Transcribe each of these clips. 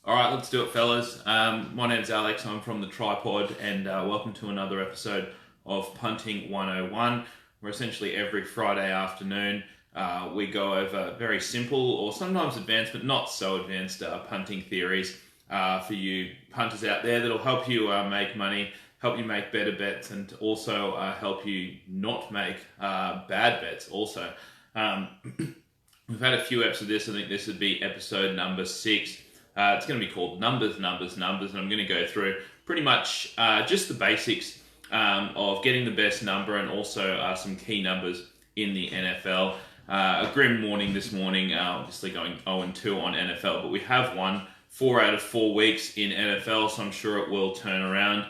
All right, let's do it, fellas. My name's Alex. I'm from the Tripod, and welcome to another episode of Punting 101, where essentially every Friday afternoon we go over very simple or sometimes advanced, but not so advanced punting theories for you punters out there that'll help you make money, help you make better bets, and also help you not make bad bets also. We've had a few episodes of this. I think this would be episode number 6. It's going to be called Numbers, and I'm going to go through pretty much just the basics of getting the best number and also some key numbers in the NFL. A grim morning this morning, obviously going 0-2 on NFL, but we have won 4 out of 4 weeks in NFL, so I'm sure it will turn around.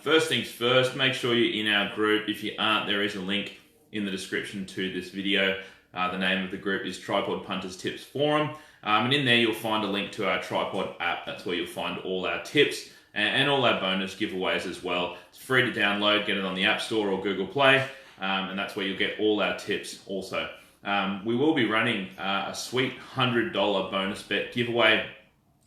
First things first, make sure you're in our group. If you aren't, there is a link in the description to this video. The name of the group is Tripod Punters Tips Forum. And in there you'll find a link to our Tripod app. That's where you'll find all our tips and all our bonus giveaways as well. It's free to download, get it on the App Store or Google Play, and that's where you'll get all our tips also. We will be running a sweet $100 bonus bet giveaway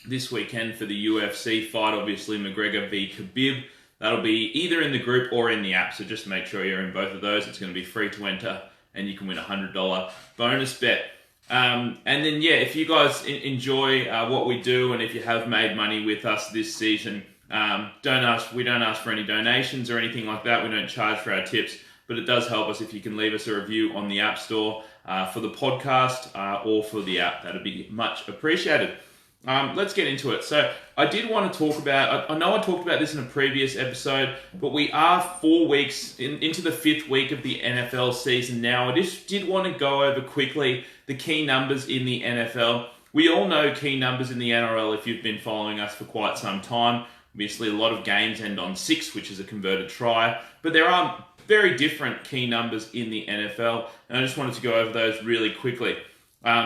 this weekend for the UFC fight, obviously McGregor v Khabib. That'll be either in the group or in the app, so just make sure you're in both of those. It's going to be free to enter, and you can win a $100 bonus bet. And then, if you guys enjoy what we do, and if you have made money with us this season, we don't ask for any donations or anything like that. We don't charge for our tips, but it does help us if you can leave us a review on the App Store for the podcast or for the app. That'd be much appreciated. Let's get into it. So I did want to talk about, I know I talked about this in a previous episode, but we are 4 weeks into the 5th week of the NFL season now. I just did want to go over quickly the key numbers in the NFL. We all know key numbers in the NRL if you've been following us for quite some time. Obviously, a lot of games end on 6, which is a converted try, but there are very different key numbers in the NFL, and I just wanted to go over those really quickly.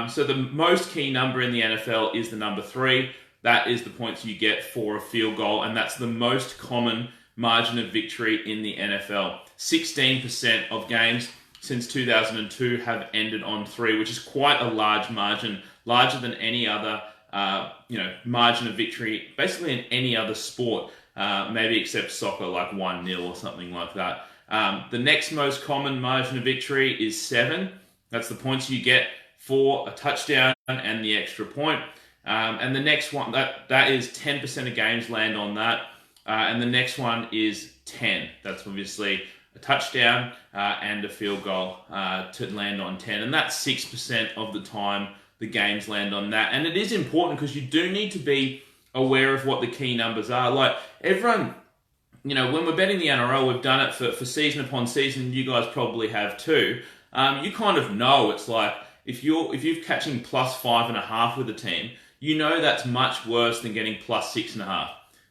So the most key number in the NFL is the number 3. That is the points you get for a field goal, and that's the most common margin of victory in the NFL. 16% of games since 2002 have ended on 3, which is quite a large margin, larger than any other margin of victory, basically in any other sport, maybe except soccer, like 1-0 or something like that. The next most common margin of victory is 7. That's the points you get for a touchdown and the extra point. And the next one, that is 10% of games land on that. And the next one is 10. That's obviously a touchdown and a field goal to land on 10. And that's 6% of the time the games land on that. And it is important because you do need to be aware of what the key numbers are. Like everyone, when we're betting the NRL, we've done it for season upon season. You guys probably have too. You kind of know it's like, if you're catching plus 5.5 with a team, you know that's much worse than getting plus 6.5.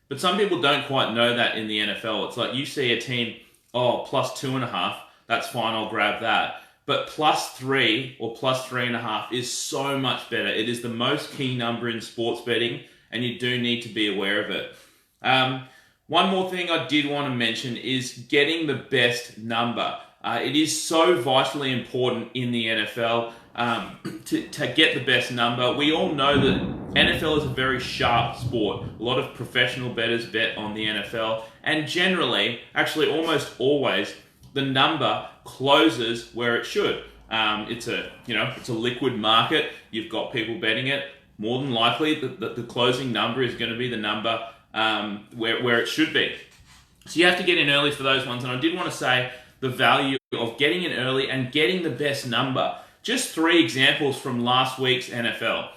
But some people don't quite know that in the NFL. It's like you see a team, plus 2.5, that's fine, I'll grab that. But plus 3 or plus 3.5 is so much better. It is the most key number in sports betting, and you do need to be aware of it. One more thing I did want to mention is getting the best number. It is so vitally important in the NFL to get the best number. We all know that NFL is a very sharp sport. A lot of professional bettors bet on the NFL, and generally, actually almost always, the number closes where it should. It's a liquid market. You've got people betting it. More than likely, the closing number is going to be the number where it should be. So you have to get in early for those ones. And I did want to say the value of getting in early and getting the best number. Just 3 examples from last week's NFL.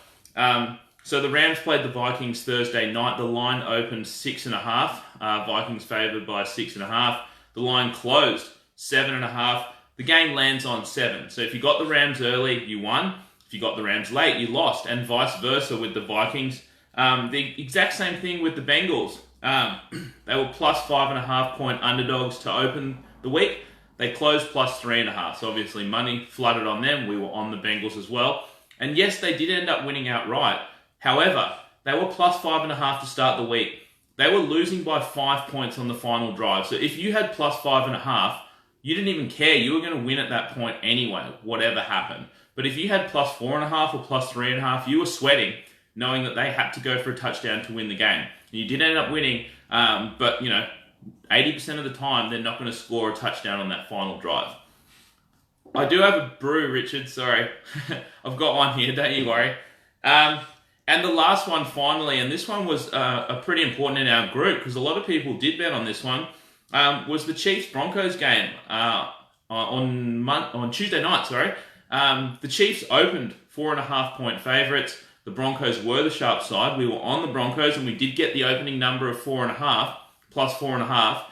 So the Rams played the Vikings Thursday night. The line opened 6.5. Vikings favored by 6.5. The line closed 7.5. The game lands on 7. So if you got the Rams early, you won. If you got the Rams late, you lost. And vice versa with the Vikings. The exact same thing with the Bengals. They were plus 5.5 point underdogs to open the week. They closed plus 3.5. So obviously money flooded on them. We were on the Bengals as well. And yes, they did end up winning outright. However, they were plus 5.5 to start the week. They were losing by 5 points on the final drive. So if you had plus 5.5, you didn't even care. You were going to win at that point anyway, whatever happened. But if you had plus 4.5 or plus 3.5, you were sweating. knowing that they had to go for a touchdown to win the game. And you did end up winning, but 80% of the time they're not going to score a touchdown on that final drive. I do have a brew, Richard. Sorry, I've got one here. Don't you worry. And the last one, finally, and this one was pretty important in our group because a lot of people did bet on this one. Was the Chiefs-Broncos game on Tuesday night. Sorry, the Chiefs opened 4.5-point favourites. The Broncos were the sharp side. We were on the Broncos, and we did get the opening number of 4.5 plus 4.5.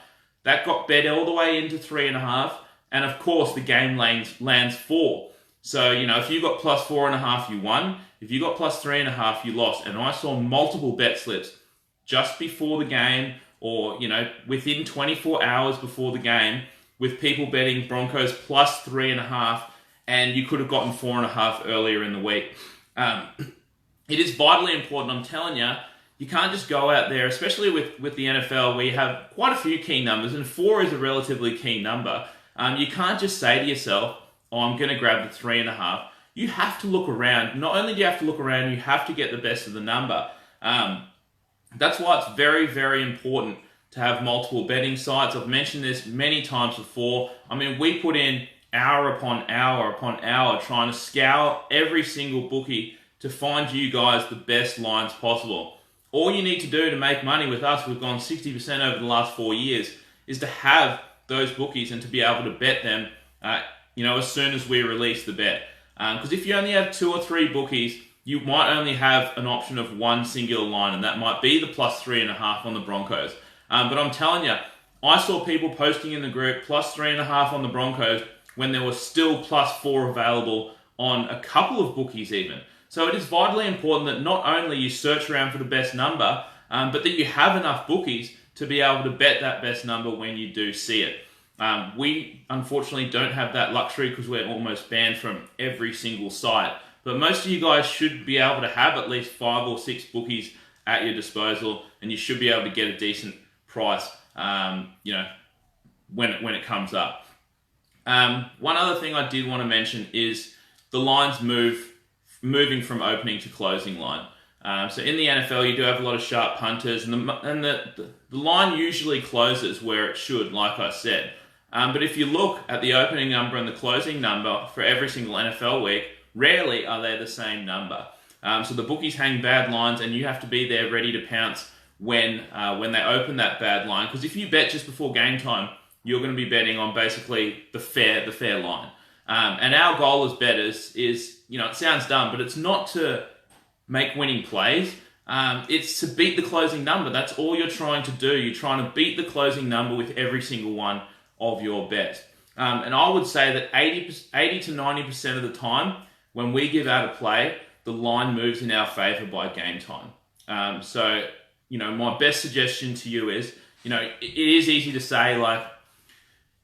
That got bet all the way into 3.5, and of course the game lands 4. So if you got plus 4.5, you won. If you got plus 3.5, you lost. And I saw multiple bet slips just before the game, or within 24 hours before the game, with people betting Broncos plus 3.5, and you could have gotten 4.5 earlier in the week. It is vitally important. I'm telling you, you can't just go out there, especially with the NFL, where you have quite a few key numbers, and 4 is a relatively key number. You can't just say to yourself, "Oh, I'm going to grab the 3.5." You have to look around. Not only do you have to look around, you have to get the best of the number. That's why it's very, very important to have multiple betting sites. I've mentioned this many times before. I mean, we put in hour upon hour upon hour trying to scour every single bookie to find you guys the best lines possible. All you need to do to make money with us, we've gone 60% over the last 4 years, is to have those bookies and to be able to bet them as soon as we release the bet. Because if you only have 2 or 3 bookies, you might only have an option of one singular line, and that might be the plus 3.5 on the Broncos. But I'm telling you, I saw people posting in the group plus 3.5 on the Broncos when there was still plus 4 available on a couple of bookies even. So it is vitally important that not only you search around for the best number, but that you have enough bookies to be able to bet that best number when you do see it. We unfortunately don't have that luxury because we're almost banned from every single site. But most of you guys should be able to have at least 5 or 6 bookies at your disposal, and you should be able to get a decent price, when it comes up. One other thing I did want to mention is the lines moving from opening to closing line. So in the NFL, you do have a lot of sharp punters, and the line usually closes where it should, like I said. But if you look at the opening number and the closing number for every single NFL week, rarely are they the same number. So the bookies hang bad lines, and you have to be there ready to pounce when they open that bad line. Because if you bet just before game time, you're going to be betting on basically the fair line. And our goal as bettors is, it sounds dumb, but it's not to make winning plays. It's to beat the closing number. That's all you're trying to do. You're trying to beat the closing number with every single one of your bets. And I would say that 80 to 90% of the time, when we give out a play, the line moves in our favor by game time. So, my best suggestion to you is, it is easy to say,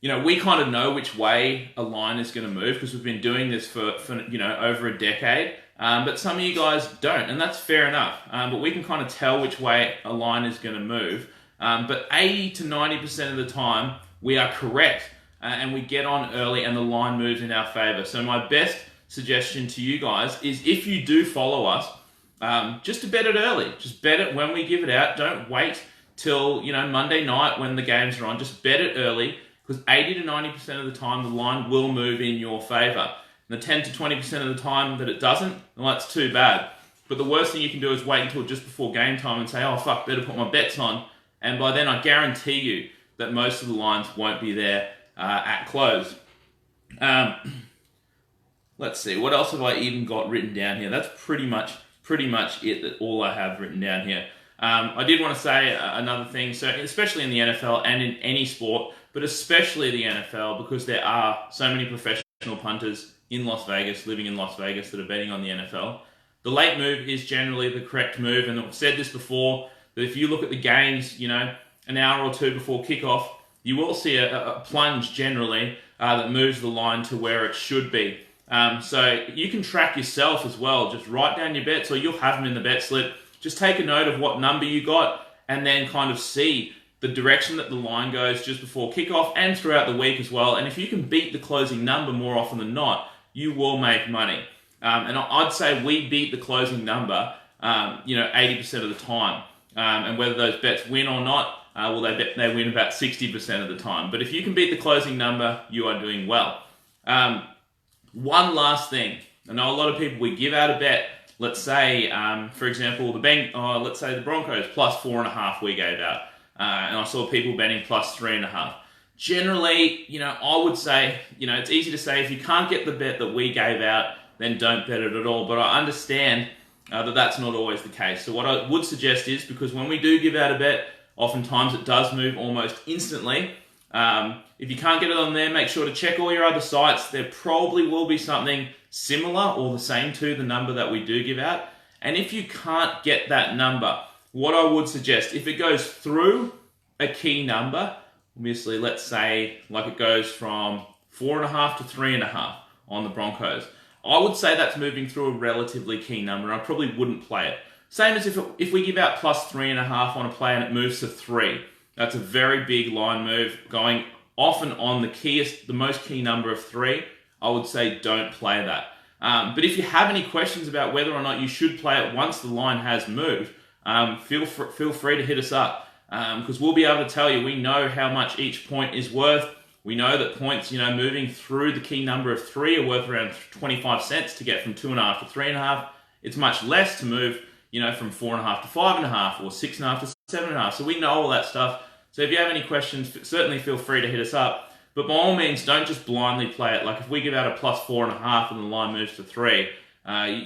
we kind of know which way a line is going to move because we've been doing this for over a decade. But some of you guys don't, and that's fair enough. But we can kind of tell which way a line is going to move. But 80 to 90% of the time, we are correct, and we get on early, and the line moves in our favor. So my best suggestion to you guys is, if you do follow us, just to bet it early. Just bet it when we give it out. Don't wait till Monday night when the games are on. Just bet it early, because 80 to 90% of the time, the line will move in your favor. And the 10 to 20% of the time that it doesn't, well, that's too bad. But the worst thing you can do is wait until just before game time and say, "Oh, fuck, better put my bets on." And by then, I guarantee you that most of the lines won't be there at close. Let's see, what else have I even got written down here? That's pretty much it. That all I have written down here. I did want to say another thing. So, especially in the NFL and in any sport, but especially the NFL, because there are so many professional punters in Las Vegas, living in Las Vegas, that are betting on the NFL. The late move is generally the correct move, and I've said this before, that if you look at the games, an hour or two before kickoff, you will see a plunge generally that moves the line to where it should be. So you can track yourself as well. Just write down your bets, or you'll have them in the bet slip. Just take a note of what number you got, and then kind of see the direction that the line goes just before kickoff and throughout the week as well. And if you can beat the closing number more often than not, you will make money. And I'd say we beat the closing number 80% of the time. And whether those bets win or not, they win about 60% of the time. But if you can beat the closing number, you are doing well. One last thing. I know a lot of people, we give out a bet. Let's say, for example, let's say the Broncos plus 4.5 we gave out. And I saw people betting plus 3.5. Generally, I would say, it's easy to say if you can't get the bet that we gave out, then don't bet it at all. But I understand that that's not always the case. So what I would suggest is, because when we do give out a bet, oftentimes it does move almost instantly. If you can't get it on there, make sure to check all your other sites. There probably will be something similar or the same to the number that we do give out. And if you can't get that number, what I would suggest, if it goes through a key number, obviously let's say like it goes from 4.5 to 3.5 on the Broncos, I would say that's moving through a relatively key number. I probably wouldn't play it. Same as if we give out plus 3.5 on a play and it moves to 3. That's a very big line move going often on the most key number of 3. I would say don't play that. But if you have any questions about whether or not you should play it once the line has moved, feel free to hit us up, because we'll be able to tell you. We know how much each point is worth. We know that points, moving through the key number of 3 are worth around 25 cents to get from 2.5 to 3.5. It's much less to move, from 4.5 to 5.5 or 6.5 to 7.5. So we know all that stuff. So if you have any questions, certainly feel free to hit us up. But by all means, don't just blindly play it. Like if we give out a plus 4.5 and the line moves to 3,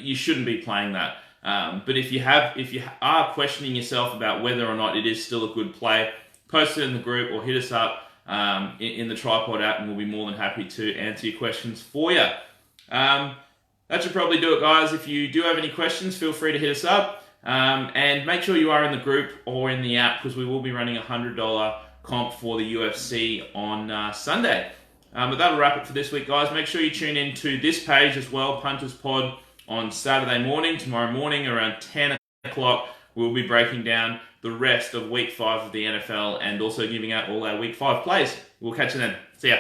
you shouldn't be playing that. But if you are questioning yourself about whether or not it is still a good play, post it in the group or hit us up in the Tripod app, and we'll be more than happy to answer your questions for you. That should probably do it, guys. If you do have any questions, feel free to hit us up. And make sure you are in the group or in the app, because we will be running a $100 comp for the UFC on Sunday. But that'll wrap it for this week, guys. Make sure you tune in to this page as well, Punters Pod, on Saturday morning. Tomorrow morning around 10 o'clock, we'll be breaking down the rest of Week 5 of the NFL and also giving out all our Week 5 plays. We'll catch you then. See ya.